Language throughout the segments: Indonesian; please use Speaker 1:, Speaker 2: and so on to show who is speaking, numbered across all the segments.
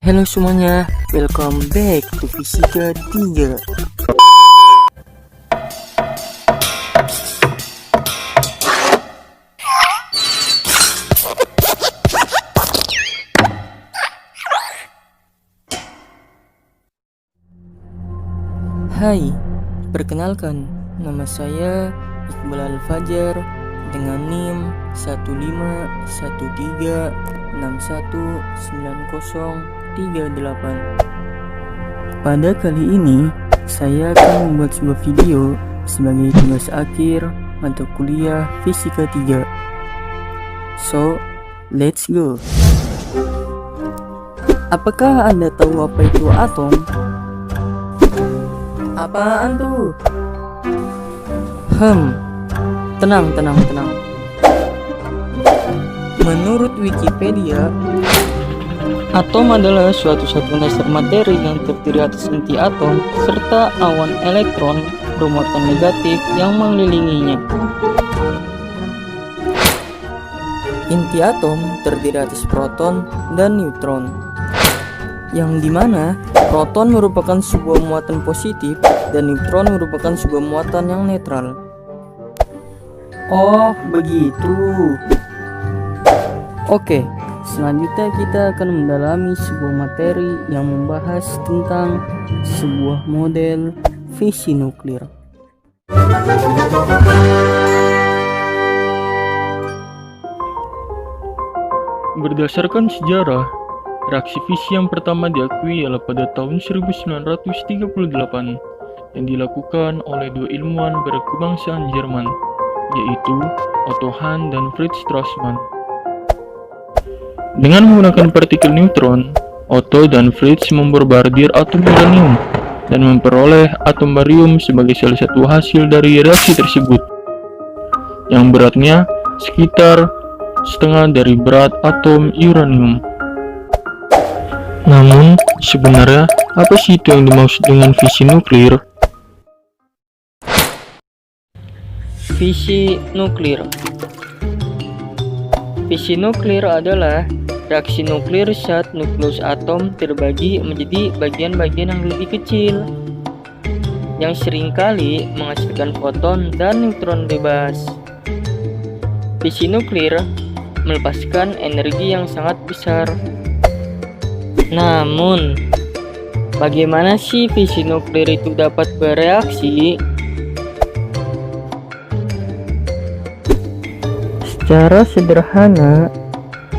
Speaker 1: Halo semuanya, welcome back to Fisika 3. Hai, perkenalkan, nama saya Iqbal Al-Fajar dengan NIM 1513619038. Pada kali ini, saya akan membuat sebuah video sebagai tugas akhir mata kuliah Fisika 3. So, let's go. Apakah Anda tahu apa itu atom? Apaan tuh? Tenang. Menurut Wikipedia, atom adalah suatu satuan dasar materi yang terdiri atas inti atom serta awan elektron bermuatan negatif yang mengelilinginya. Inti atom terdiri atas proton dan neutron, yang dimana proton merupakan sebuah muatan positif dan neutron merupakan sebuah muatan yang netral. Oh, begitu. Oke, selanjutnya kita akan mendalami sebuah materi yang membahas tentang sebuah model fisi nuklir.
Speaker 2: Berdasarkan sejarah, reaksi fisi yang pertama diakui ialah pada tahun 1938 yang dilakukan oleh dua ilmuwan berkebangsaan Jerman, yaitu Otto Hahn dan Fritz Strassmann. Dengan menggunakan partikel neutron, Otto dan Fritz membombardir atom uranium dan memperoleh atom barium sebagai salah satu hasil dari reaksi tersebut, yang beratnya sekitar setengah dari berat atom uranium. Namun, sebenarnya apa sih itu yang dimaksud dengan fisi nuklir?
Speaker 1: Fisi nuklir. Fisi nuklir adalah reaksi nuklir saat nukleus atom terbagi menjadi bagian-bagian yang lebih kecil, yang seringkali menghasilkan foton dan neutron bebas. Fisi nuklir melepaskan energi yang sangat besar. Namun, bagaimana sih fisi nuklir itu dapat bereaksi? Secara sederhana,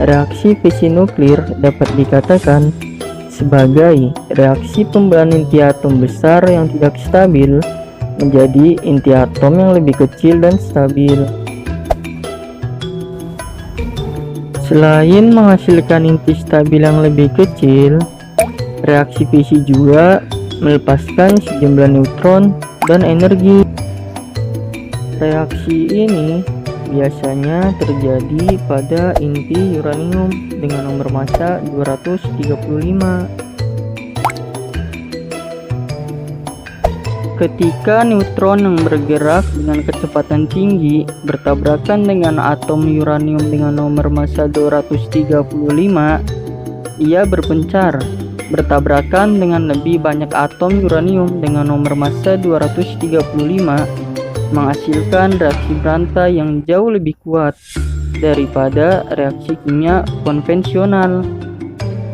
Speaker 1: reaksi fisi nuklir dapat dikatakan sebagai reaksi pembelahan inti atom besar yang tidak stabil menjadi inti atom yang lebih kecil dan stabil. Selain menghasilkan inti stabil yang lebih kecil, reaksi fisi juga melepaskan sejumlah neutron dan energi. Reaksi ini biasanya terjadi pada inti uranium dengan nomor massa 235. Ketika neutron yang bergerak dengan kecepatan tinggi bertabrakan dengan atom uranium dengan nomor massa 235, ia berpencar, bertabrakan dengan lebih banyak atom uranium dengan nomor massa 235, menghasilkan reaksi berantai yang jauh lebih kuat daripada reaksi kimia konvensional.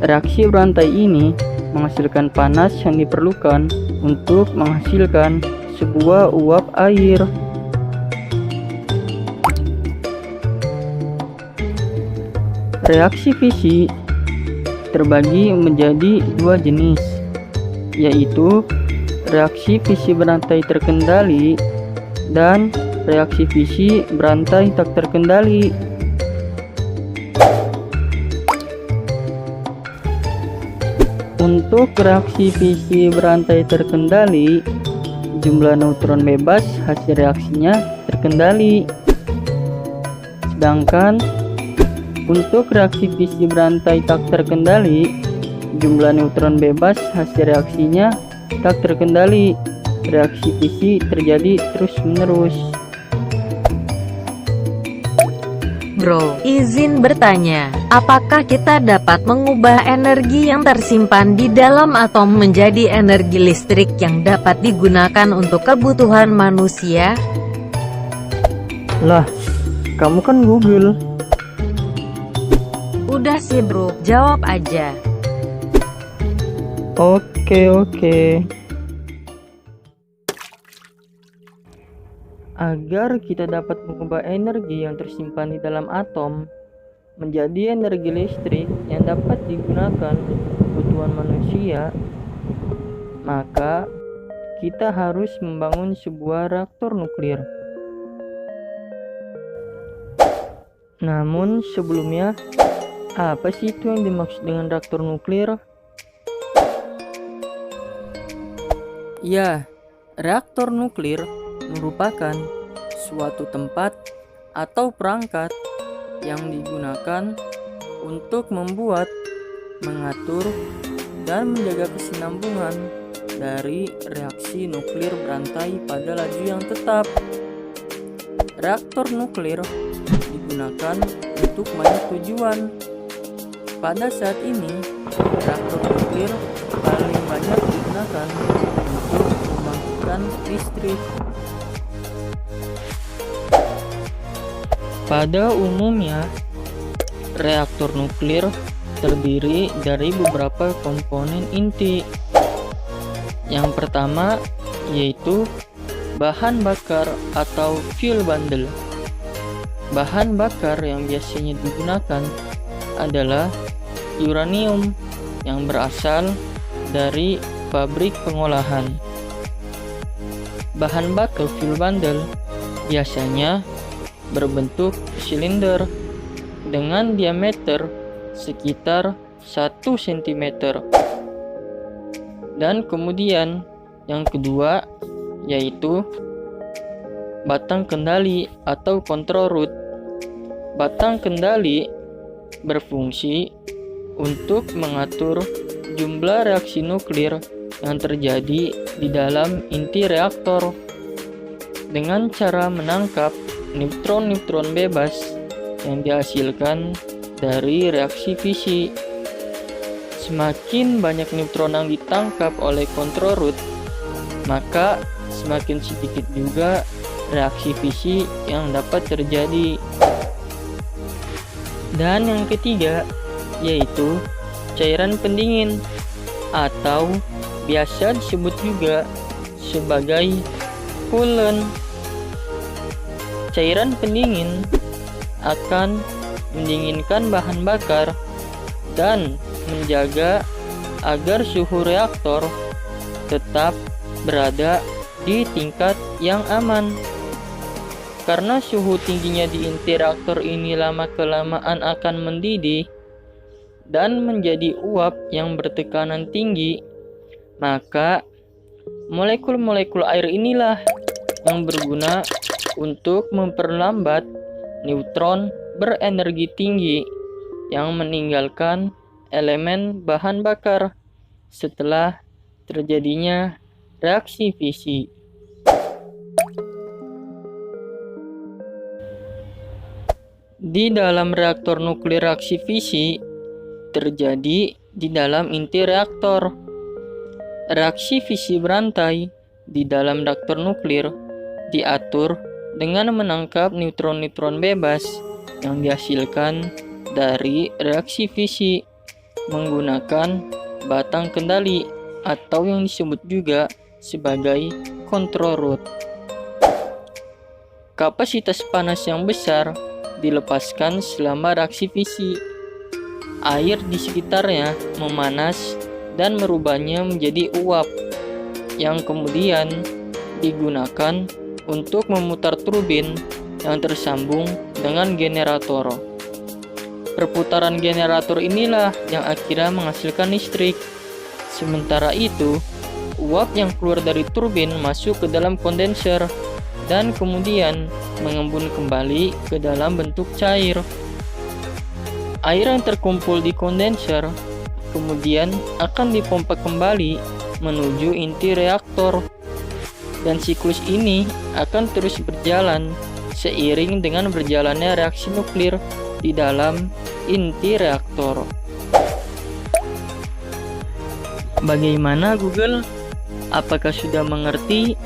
Speaker 1: Reaksi berantai ini menghasilkan panas yang diperlukan untuk menghasilkan sebuah uap air. Reaksi fisi terbagi menjadi dua jenis, yaitu reaksi fisi berantai terkendali dan reaksi fisi berantai tak terkendali. Untuk reaksi fisi berantai terkendali, jumlah neutron bebas hasil reaksinya terkendali. Sedangkan untuk reaksi fisi berantai tak terkendali, jumlah neutron bebas hasil reaksinya tak terkendali. Reaksi fisi terjadi terus-menerus.
Speaker 3: Bro, izin bertanya, apakah kita dapat mengubah energi yang tersimpan di dalam atom menjadi energi listrik yang dapat digunakan untuk kebutuhan manusia?
Speaker 1: Lah, kamu kan Google.
Speaker 3: Udah sih bro, jawab aja.
Speaker 1: Oke. Agar kita dapat mengubah energi yang tersimpan di dalam atom menjadi energi listrik yang dapat digunakan untuk kebutuhan manusia, maka kita harus membangun sebuah reaktor nuklir. Namun sebelumnya, apa sih itu yang dimaksud dengan reaktor nuklir? Ya, reaktor nuklir merupakan suatu tempat atau perangkat yang digunakan untuk membuat, mengatur, dan menjaga kesinambungan dari reaksi nuklir berantai pada laju yang tetap. Reaktor nuklir digunakan untuk banyak tujuan. Pada saat ini, reaktor nuklir paling banyak digunakan untuk membangkitkan listrik. Pada umumnya, reaktor nuklir terdiri dari beberapa komponen inti. Yang pertama yaitu bahan bakar atau fuel bundle. Bahan bakar yang biasanya digunakan adalah uranium yang berasal dari pabrik pengolahan. Bahan bakar fuel bundle biasanya berbentuk silinder dengan diameter sekitar 1 cm. Dan kemudian yang kedua yaitu batang kendali atau control root. Batang kendali berfungsi untuk mengatur jumlah reaksi nuklir yang terjadi di dalam inti reaktor dengan cara menangkap neutron-neutron bebas yang dihasilkan dari reaksi fisi. Semakin banyak neutron yang ditangkap oleh control root, maka semakin sedikit juga reaksi fisi yang dapat terjadi. Dan yang ketiga yaitu cairan pendingin atau biasa disebut juga sebagai coolant. Cairan pendingin akan mendinginkan bahan bakar dan menjaga agar suhu reaktor tetap berada di tingkat yang aman. Karena suhu tingginya di inti reaktor ini lama-kelamaan akan mendidih dan menjadi uap yang bertekanan tinggi, maka molekul-molekul air inilah yang berguna untuk memperlambat neutron berenergi tinggi yang meninggalkan elemen bahan bakar setelah terjadinya reaksi fisi. Di dalam reaktor nuklir, reaksi fisi terjadi di dalam inti reaktor. Reaksi fisi berantai di dalam reaktor nuklir diatur dengan menangkap neutron-neutron bebas yang dihasilkan dari reaksi fisi menggunakan batang kendali atau yang disebut juga sebagai control root. Kapasitas panas yang besar dilepaskan selama reaksi fisi. Air di sekitarnya memanas dan merubahnya menjadi uap yang kemudian digunakan untuk memutar turbin yang tersambung dengan generator. Perputaran generator inilah yang akhirnya menghasilkan listrik. Sementara itu, uap yang keluar dari turbin masuk ke dalam kondenser dan kemudian mengembun kembali ke dalam bentuk cair. Air yang terkumpul di kondenser kemudian akan dipompa kembali menuju inti reaktor. Dan siklus ini akan terus berjalan seiring dengan berjalannya reaksi nuklir di dalam inti reaktor. Bagaimana Google? Apakah sudah mengerti?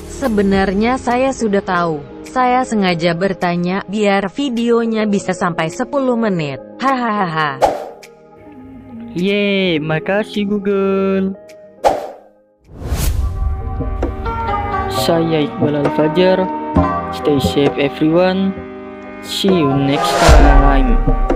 Speaker 3: Sebenarnya saya sudah tahu. Saya sengaja bertanya biar videonya bisa sampai 10 menit. Hahaha.
Speaker 1: Yeay, makasih Google. Saya Iqbal Al-Fajar. Stay safe everyone. See you next time.